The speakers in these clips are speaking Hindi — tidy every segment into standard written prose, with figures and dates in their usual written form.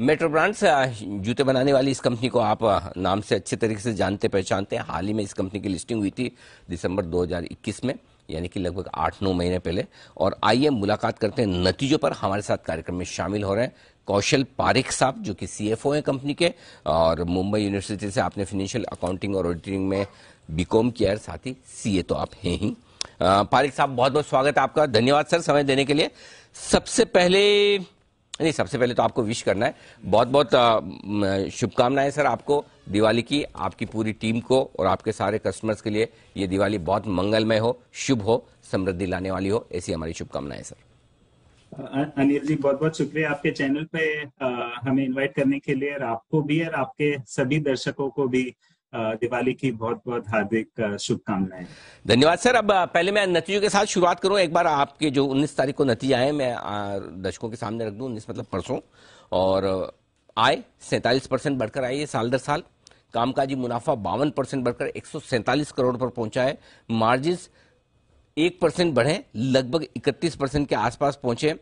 मेट्रो ब्रांड्स जूते बनाने वाली इस कंपनी को आप नाम से अच्छे तरीके से जानते पहचानते हैं। हाल ही में इस कंपनी की लिस्टिंग हुई थी दिसंबर 2021 में, यानी कि लगभग 8-9 महीने पहले। और आइए मुलाकात करते हैं नतीजों पर। हमारे साथ कार्यक्रम में शामिल हो रहे हैं कौशल पारिक साहब, जो कि सीएफओ हैं कंपनी के, और मुंबई यूनिवर्सिटी से आपने फाइनेंशियल अकाउंटिंग और ऑडिटिंग में बीकॉम किया है, साथ ही सीए तो आप हैं ही। पारिक साहब, बहुत बहुत स्वागत है आपका। धन्यवाद सर समय देने के लिए। सबसे पहले तो आपको विश करना है, बहुत बहुत शुभकामनाएं सर आपको दिवाली की, आपकी पूरी टीम को और आपके सारे कस्टमर्स के लिए ये दिवाली बहुत मंगलमय हो, शुभ हो, समृद्धि लाने वाली हो, ऐसी हमारी शुभकामनाएं सर। अनिल जी, बहुत बहुत शुक्रिया आपके चैनल पे हमें इनवाइट करने के लिए, और आपको भी और आपके सभी दर्शकों को भी दिवाली की बहुत बहुत हार्दिक शुभकामनाएं। धन्यवाद सर। अब पहले मैं नतीजों के साथ शुरुआत करूं। एक बार आपके जो 19 तारीख को नतीजे आए मैं दर्शकों के सामने रख दूं। 19 मतलब परसों। और आय 47% बढ़कर आई है साल दर साल। कामकाजी मुनाफा 52% बढ़कर 147 करोड़ पर पहुंचा है। मार्जिन्स 1% बढ़े, लगभग 31% के आसपास पहुंचे।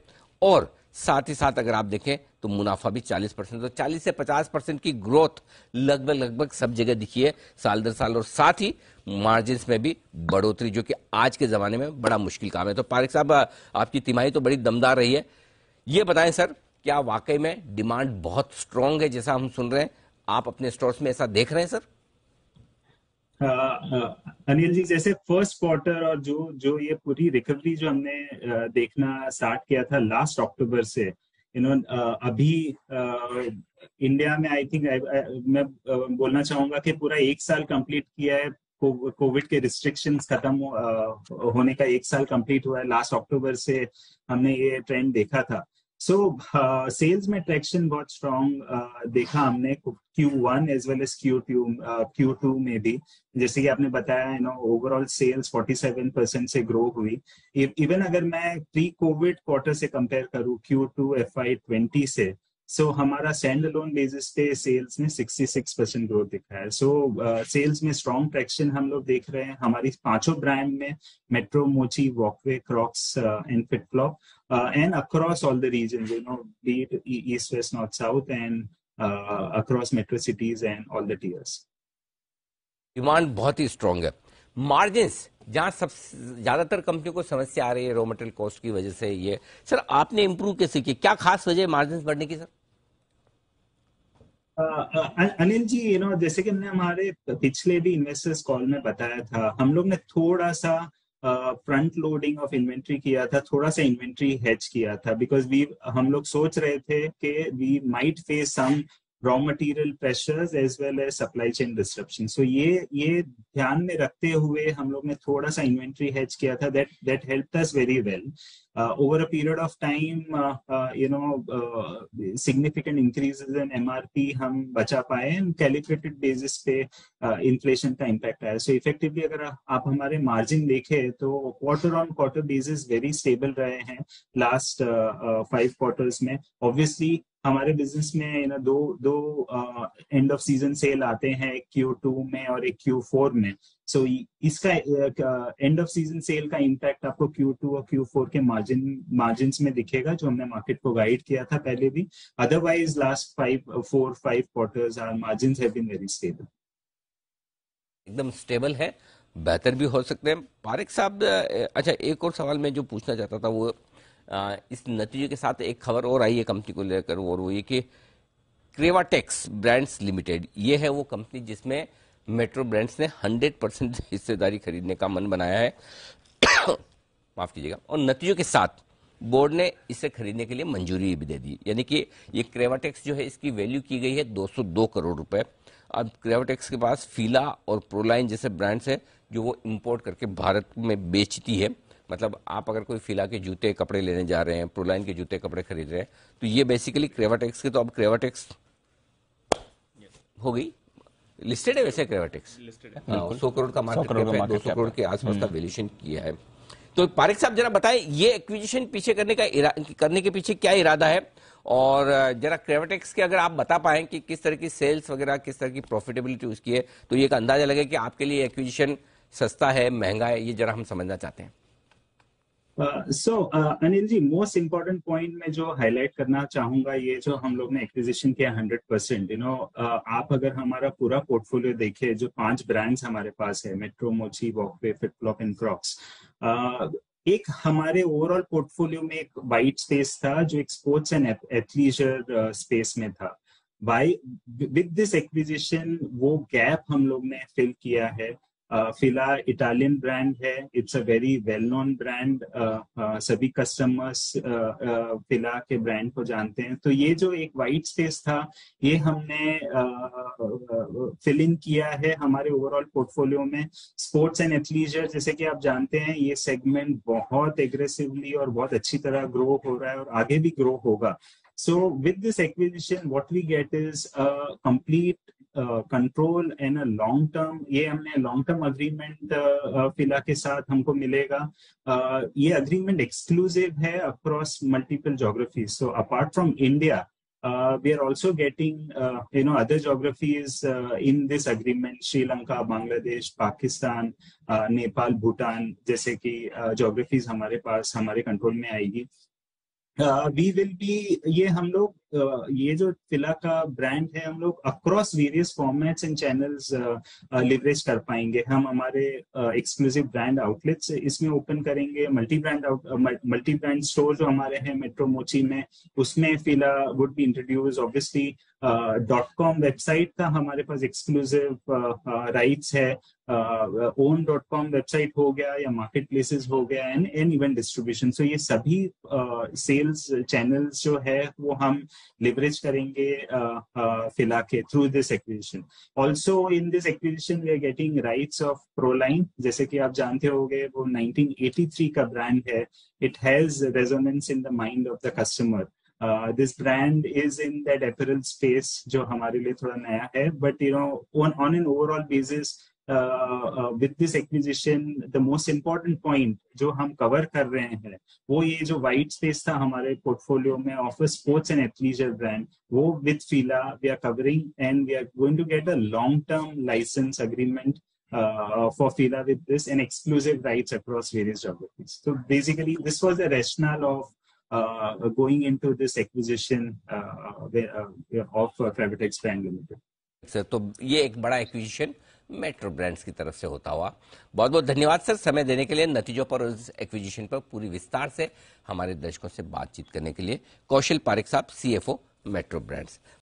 और साथ ही साथ अगर आप देखें तो मुनाफा भी 40%, तो 40 से 50% की ग्रोथ लगभग सब जगह दिखी है साल दर साल। और साथ ही मार्जिन्स में भी बढ़ोतरी, जो कि आज के जमाने में बड़ा मुश्किल काम है। तो पारिक साहब, आपकी तिमाही तो बड़ी दमदार रही है। ये बताएं सर, क्या वाकई में डिमांड बहुत स्ट्रांग है जैसा हम सुन रहे हैं? आप अपने स्टोर्स में ऐसा देख रहे हैं सर? अनिल जी, जैसे फर्स्ट क्वार्टर और जो ये पूरी रिकवरी जो हमने देखना स्टार्ट किया था लास्ट अक्टूबर से, अभी इंडिया में आई थिंक मैं बोलना चाहूंगा कि पूरा 1 साल कंप्लीट किया है। कोविड के रिस्ट्रिक्शंस खत्म होने का 1 साल कंप्लीट हुआ है। लास्ट अक्टूबर से हमने ये ट्रेंड देखा था। सो सेल्स में ट्रैक्शन बहुत स्ट्रॉन्ग देखा हमने Q1 as well as Q2 में भी। जैसे कि आपने बताया, ओवरऑल सेल्स 47% से ग्रो हुई। इवन अगर मैं प्री कोविड क्वार्टर से कंपेयर करूं Q2 FY20 से, सो हमारा स्टैंड अलोन बेसिस पे सेल्स में 66% ग्रोथ दिखा है। सो सेल्स में स्ट्रॉन्ग ट्रैक्शन हम लोग देख रहे हैं। हमारी 5 ब्रांड में Metro, Mochi, Walkway, Crocs and FitFlop, and across all the regions, be it east, west, north, south, and across metro cities and all the tiers. Demand बहुत ही स्ट्रांग है। मार्जिन्स, जहां सब ज्यादातर कंपनियों को समस्या आ रही है रॉ मटेरियल कॉस्ट की वजह से, ये सर आपने इंप्रूव कैसे किया? क्या खास वजह है मार्जिन्स बढ़ने की सर? अनिल जी, जैसे कि हमने हमारे पिछले भी इन्वेस्टर्स कॉल में बताया था, हम लोग ने थोड़ा सा फ्रंट लोडिंग ऑफ इन्वेंट्री किया था, थोड़ा सा इन्वेंट्री हेज किया था, बिकॉज हम लोग सोच रहे थे कि we might face some raw material pressures as well as supply chain disruption. So ये ध्यान में रखते हुए हम लोग ने थोड़ा सा इन्वेंट्री हेज किया था। That helped us very well over a period of time. Significant increases in MRP हम बचा पाए, and calibrated basis पे इन्फ्लेशन का इम्पैक्ट आया। सो इफेक्टिवली अगर आप हमारे मार्जिन देखें तो quarter on quarter basis very stable रहे हैं लास्ट 5 क्वार्टर्स में। ऑब्वियसली हमारे बिजनेस में दो एंड ऑफ सीजन सेल आते हैं, एक Q2 में और एक Q4 में। सो इसका एंड ऑफ सीजन सेल का इम्पैक्ट आपको Q2 और Q4 के मार्जिन्स में दिखेगा, जो हमने मार्केट को गाइड किया था पहले भी। Otherwise last 4-5 quarters our margins have been very stable. एकदम स्टेबल है, बेहतर भी हो सकते हैं। पारिक साहब, अच्छा एक और सवाल मैं जो पूछना चाहता था वो इस नतीजे के साथ एक खबर और आई है कंपनी को लेकर, और वो ये कि क्रेवाटेक्स ब्रांड्स लिमिटेड, ये है वो कंपनी जिसमें मेट्रो ब्रांड्स ने 100% हिस्सेदारी खरीदने का मन बनाया है माफ कीजिएगा। और नतीजों के साथ बोर्ड ने इसे खरीदने के लिए मंजूरी भी दे दी। यानी कि ये क्रेवाटेक्स जो है, इसकी वैल्यू की गई है 202 करोड़ रुपए। अब क्रेवाटेक्स के पास फीला और प्रोलाइन जैसे ब्रांड्स हैं जो वो इंपोर्ट करके भारत में बेचती है। मतलब आप अगर कोई फीला के जूते कपड़े लेने जा रहे हैं, प्रोलाइन के जूते कपड़े खरीद रहे हैं, तो ये बेसिकली क्रेवाटेक्स के। तो अब क्रेवाटेक्स हो गई लिस्टेड है, वैसे क्रेवाटेक्स लिस्टेड है। 100 करोड़ का मार्केट कैप है, 200 करोड़ के आसपास का वैल्यूएशन किया है। तो पारिक साहब जरा बताएं, ये एक्विजिशन पीछे करने के पीछे क्या इरादा है? और जरा क्रेवाटेक्स के अगर आप बता पाएं कि किस तरह की सेल्स वगैरह, किस तरह की प्रॉफिटेबिलिटी उसकी है, तो ये एक अंदाजा लगे कि आपके लिए एक्विजिशन सस्ता है, महंगा है, ये जरा हम समझना चाहते हैं। Anil ji, most important point मैं जो हाईलाइट करना चाहूंगा, ये जो हम लोग ने एक्विजिशन किया 100%, आप अगर हमारा पूरा पोर्टफोलियो देखें, जो 5 ब्रांड्स हमारे पास है, metro, Mochi, walkway, फिटफ्लॉप and Crocs, एक हमारे ओवरऑल पोर्टफोलियो में एक वाइट स्पेस था जो एक स्पोर्ट्स एंड एथलीजर स्पेस में था। बाय विद दिस एक्विजिशन वो गैप हम लोग ने फिल किया है। फिला इटालियन ब्रांड है, it's a very well known brand, सभी कस्टमर्स फिला के ब्रांड को जानते हैं। तो ये जो एक वाइट स्पेस था, ये हमने फिल इन किया है हमारे ओवरऑल पोर्टफोलियो में। स्पोर्ट्स एंड एथलीजर, जैसे कि आप जानते हैं, ये सेगमेंट बहुत एग्रेसिवली और बहुत अच्छी तरह ग्रो हो रहा है और आगे भी ग्रो होगा। So with this acquisition, what we get is a complete control and a long term, ये हमने लॉन्ग टर्म अग्रीमेंट फिला के साथ हमको मिलेगा। ये अग्रीमेंट एक्सक्लूसिव है across multiple geographies. So apart from India, we are also getting other geographies in this agreement, Sri Lanka, Bangladesh, Pakistan, Nepal, Bhutan जैसे कि geographies हमारे पास हमारे कंट्रोल में आएगी। वी विल बी, ये हम लोग ये जो फिला का ब्रांड है, हम लोग across various formats and channels leverage कर पाएंगे। हम हमारे एक्सक्लूसिव ब्रांड आउटलेट्स इसमें ओपन करेंगे, मल्टी ब्रांड स्टोर जो हमारे हैं मेट्रो मोची में, उसमें Fila would be introduce. Obviously .com website का हमारे पास एक्सक्लूसिव राइट्स है, own.com वेबसाइट हो गया या मार्केट प्लेसेस हो गया, एंड इवेंट डिस्ट्रीब्यूशन। सो ये सभी सेल्स चैनल्स जो है वो हम लिवरेज करेंगे फिला के through this acquisition. Also in this acquisition we are getting rights of Proline, जैसे कि आप जानते होंगे वो 1983 का ब्रांड है। It has resonance in the mind of the customer. This brand is in that apparel space जो हमारे लिए थोड़ा नया है, but on an overall basis, with this acquisition, the most important point जो हम कवर कर रहे हैं वो ये जो वाइट स्पेस था हमारे पोर्टफोलियो में of sports and athleisure brand, वो with Fila we are covering, and we are going to get a long term license agreement for Fila with this, and exclusive rights across various geographies. So basically, this was the rationale of going into this acquisition of Fravitex Brand Limited. Sir, तो ये एक बड़ा एक्विजिशन मेट्रो ब्रांड्स की तरफ से होता हुआ। बहुत बहुत धन्यवाद सर, समय देने के लिए, नतीजों पर और इस एक्विजिशन पर पूरी विस्तार से हमारे दर्शकों से बातचीत करने के लिए। कौशल पारेख साहब, CFO मेट्रो ब्रांड्स।